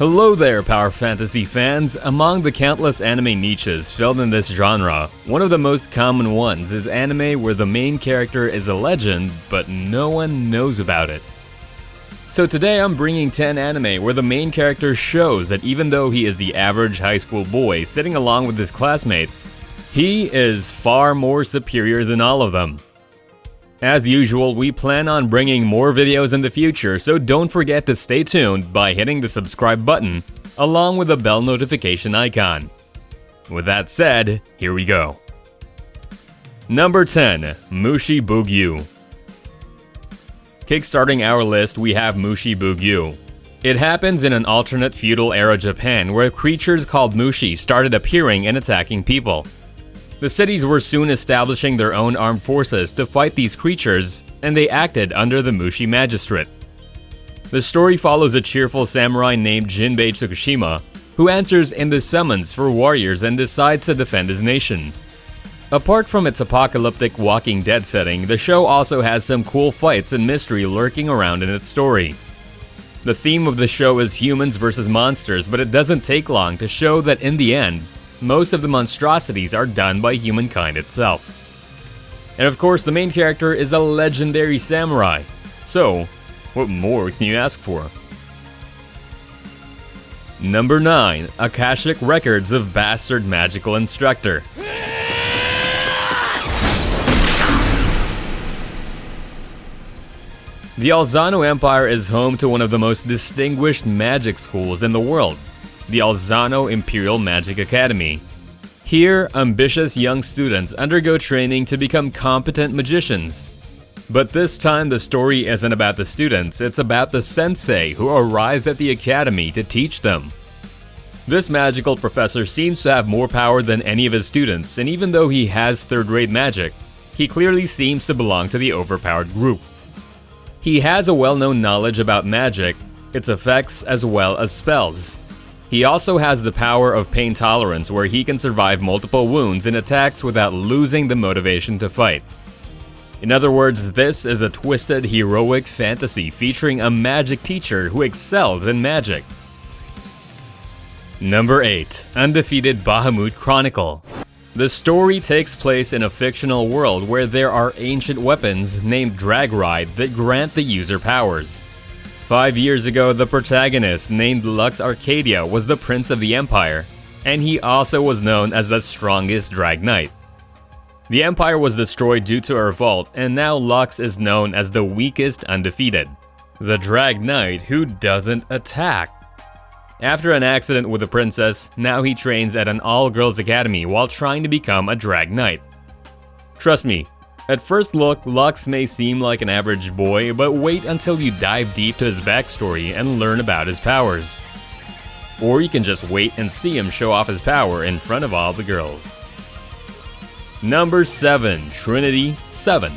Hello there, Power Fantasy fans! Among the countless anime niches filled in this genre, one of the most common ones is anime where the main character is a legend, but no one knows about it. So today I'm bringing 10 anime where the main character shows that even though he is the average high school boy sitting along with his classmates, he is far more superior than all of them. As usual, we plan on bringing more videos in the future, so don't forget to stay tuned by hitting the subscribe button, along with the bell notification icon. With that said, here we go. Number 10. Mushibugyou. Kickstarting our list, we have Mushibugyou. It happens in an alternate feudal era Japan where creatures called Mushi started appearing and attacking people. The cities were soon establishing their own armed forces to fight these creatures, and they acted under the Mushi Magistrate. The story follows a cheerful samurai named Jinbei Tsukushima, who answers in the summons for warriors and decides to defend his nation. Apart from its apocalyptic Walking Dead setting, the show also has some cool fights and mystery lurking around in its story. The theme of the show is humans versus monsters, but it doesn't take long to show that in the end, most of the monstrosities are done by humankind itself. And of course, the main character is a legendary samurai. So, what more can you ask for? Number 9. Akashic Records of Bastard Magical Instructor. The Alzano Empire is home to one of the most distinguished magic schools in the world, the Alzano Imperial Magic Academy. Here, ambitious young students undergo training to become competent magicians. But this time the story isn't about the students, it's about the sensei who arrives at the academy to teach them. This magical professor seems to have more power than any of his students, and even though he has third-rate magic, he clearly seems to belong to the overpowered group. He has a well-known knowledge about magic, its effects as well as spells. He also has the power of pain tolerance where he can survive multiple wounds and attacks without losing the motivation to fight. In other words, this is a twisted heroic fantasy featuring a magic teacher who excels in magic. Number 8. Undefeated Bahamut Chronicle. The story takes place in a fictional world where there are ancient weapons named Drag Ride that grant the user powers. 5 years ago, the protagonist, named Lux Arcadia, was the Prince of the Empire, and he also was known as the strongest Drag Knight. The Empire was destroyed due to a revolt, and now Lux is known as the weakest Undefeated, the Drag Knight who doesn't attack. After an accident with the princess, now he trains at an all-girls academy while trying to become a Drag Knight. Trust me, at first look, Lux may seem like an average boy, but wait until you dive deep to his backstory and learn about his powers. Or you can just wait and see him show off his power in front of all the girls. Number 7. Trinity Seven.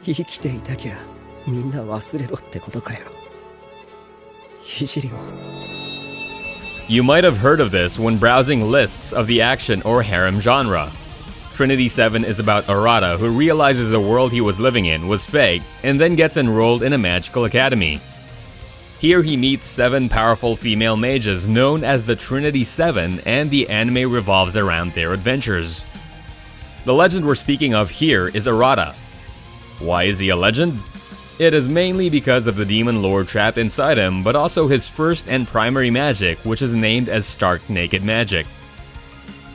生きていたきゃみんな忘れろってことかよ。いじりも。You might have heard of this when browsing lists of the action or harem genre. Trinity Seven is about Arata who realizes the world he was living in was fake and then gets enrolled in a magical academy. Here he meets 7 powerful female mages known as the Trinity Seven, and the anime revolves around their adventures. The legend we're speaking of here is Arata. Why is he a legend? It is mainly because of the demon lord trapped inside him, but also his first and primary magic, which is named as Stark Naked Magic.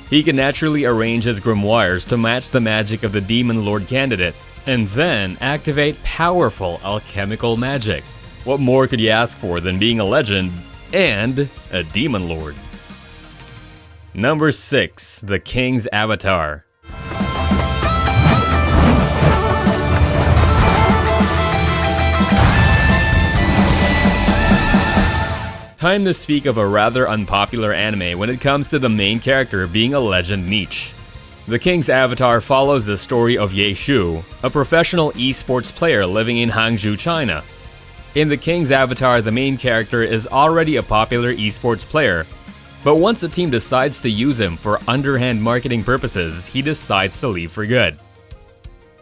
He can naturally arrange his grimoires to match the magic of the demon lord candidate, and then activate powerful alchemical magic. What more could you ask for than being a legend and a demon lord? Number 6. The King's Avatar. Time to speak of a rather unpopular anime when it comes to the main character being a legend niche. The King's Avatar follows the story of Ye Shu, a professional esports player living in Hangzhou, China. In The King's Avatar, the main character is already a popular esports player, but once a team decides to use him for underhand marketing purposes, he decides to leave for good.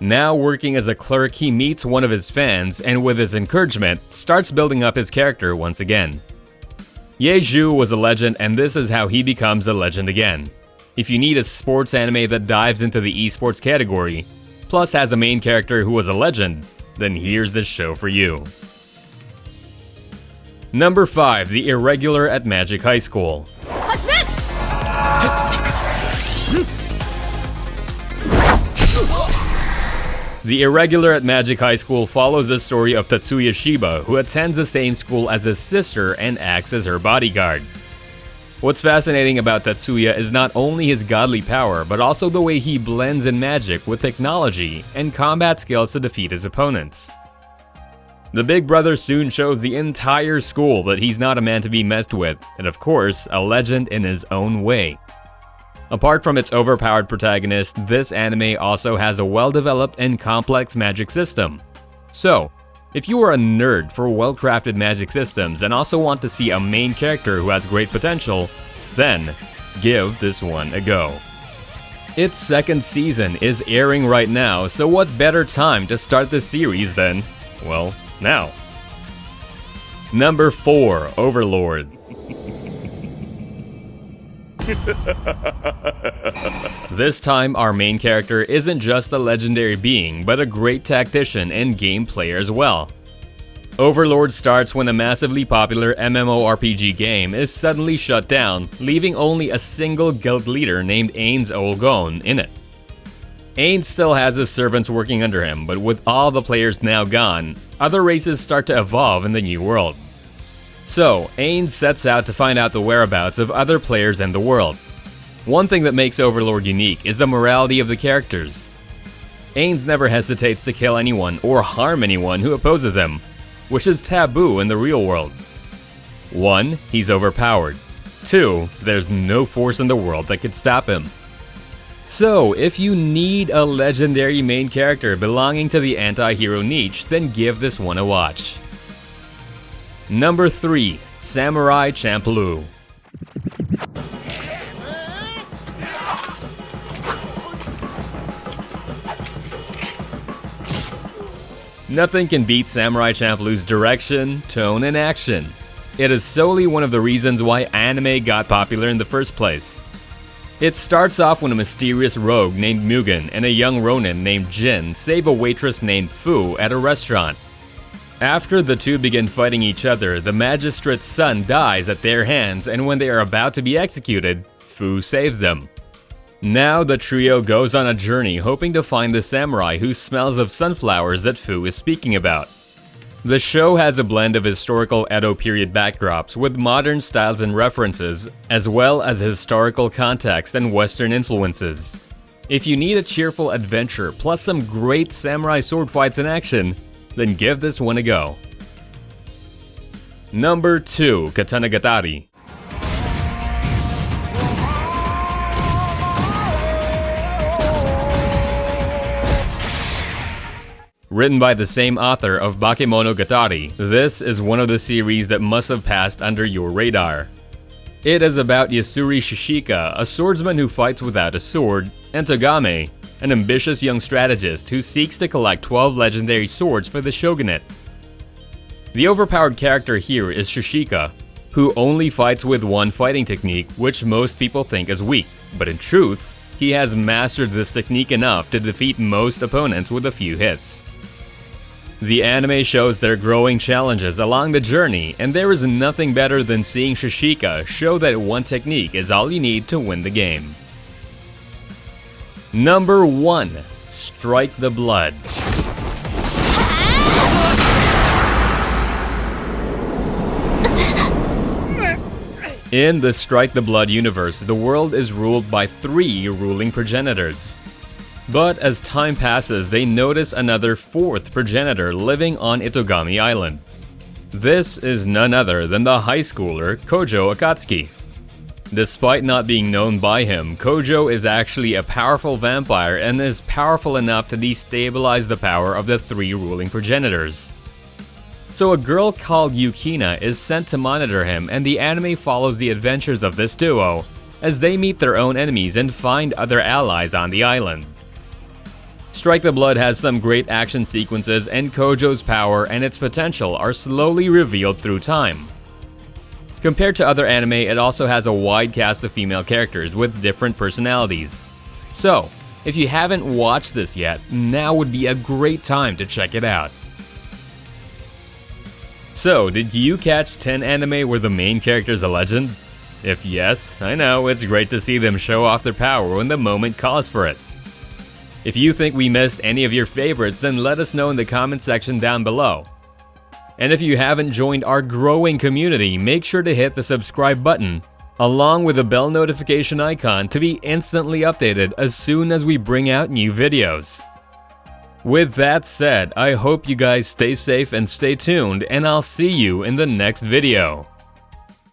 Now working as a clerk, he meets one of his fans and with his encouragement, starts building up his character once again. Yeju was a legend and this is how he becomes a legend again. If you need a sports anime that dives into the esports category, plus has a main character who was a legend, then here's this show for you. Number 5, The Irregular at Magic High School. The Irregular at Magic High School follows the story of Tatsuya Shiba, who attends the same school as his sister and acts as her bodyguard. What's fascinating about Tatsuya is not only his godly power, but also the way he blends in magic with technology and combat skills to defeat his opponents. The big brother soon shows the entire school that he's not a man to be messed with, and of course, a legend in his own way. Apart from its overpowered protagonist, this anime also has a well-developed and complex magic system. So, if you are a nerd for well-crafted magic systems and also want to see a main character who has great potential, then give this one a go. Its second season is airing right now, so what better time to start the series than, well, now. Number 4, Overlord. This time, our main character isn't just a legendary being, but a great tactician and game player as well. Overlord starts when a massively popular MMORPG game is suddenly shut down, leaving only a single guild leader named Ainz Olgon in it. Ainz still has his servants working under him, but with all the players now gone, other races start to evolve in the new world. So, Ainz sets out to find out the whereabouts of other players in the world. One thing that makes Overlord unique is the morality of the characters. Ainz never hesitates to kill anyone or harm anyone who opposes him, which is taboo in the real world. 1. He's overpowered. 2. There's no force in the world that could stop him. So, if you need a legendary main character belonging to the anti-hero niche, then give this one a watch. Number 3, Samurai Champloo. Nothing can beat Samurai Champloo's direction, tone, and action. It is solely one of the reasons why anime got popular in the first place. It starts off when a mysterious rogue named Mugen and a young ronin named Jin save a waitress named Fu at a restaurant. After the two begin fighting each other, the magistrate's son dies at their hands, and when they are about to be executed, Fu saves them. Now the trio goes on a journey hoping to find the samurai who smells of sunflowers that Fu is speaking about. The show has a blend of historical Edo period backdrops with modern styles and references, as well as historical context and Western influences. If you need a cheerful adventure plus some great samurai sword fights in action, then give this one a go. Number 2, Katanagatari. Written by the same author of Bakemonogatari, this is one of the series that must have passed under your radar. It is about Yasuri Shishika, a swordsman who fights without a sword, and Togame, an ambitious young strategist who seeks to collect 12 legendary swords for the shogunate. The overpowered character here is Shishika, who only fights with one fighting technique, which most people think is weak, but in truth, he has mastered this technique enough to defeat most opponents with a few hits. The anime shows their growing challenges along the journey, and there is nothing better than seeing Shishika show that one technique is all you need to win the game. Number 1, Strike the Blood. In the Strike the Blood universe, the world is ruled by 3 ruling progenitors. But as time passes, they notice another 4th progenitor living on Itogami Island. This is none other than the high schooler Kojo Akatsuki. Despite not being known by him, Kojo is actually a powerful vampire and is powerful enough to destabilize the power of the 3 ruling progenitors. So a girl called Yukina is sent to monitor him, and the anime follows the adventures of this duo as they meet their own enemies and find other allies on the island. Strike the Blood has some great action sequences, and Kojo's power and its potential are slowly revealed through time. Compared to other anime, it also has a wide cast of female characters with different personalities. So, if you haven't watched this yet, now would be a great time to check it out. So, did you catch 10 anime where the main character is a legend? If yes, I know, it's great to see them show off their power when the moment calls for it. If you think we missed any of your favorites, then let us know in the comment section down below. And if you haven't joined our growing community, make sure to hit the subscribe button, along with the bell notification icon to be instantly updated as soon as we bring out new videos. With that said, I hope you guys stay safe and stay tuned, and I'll see you in the next video.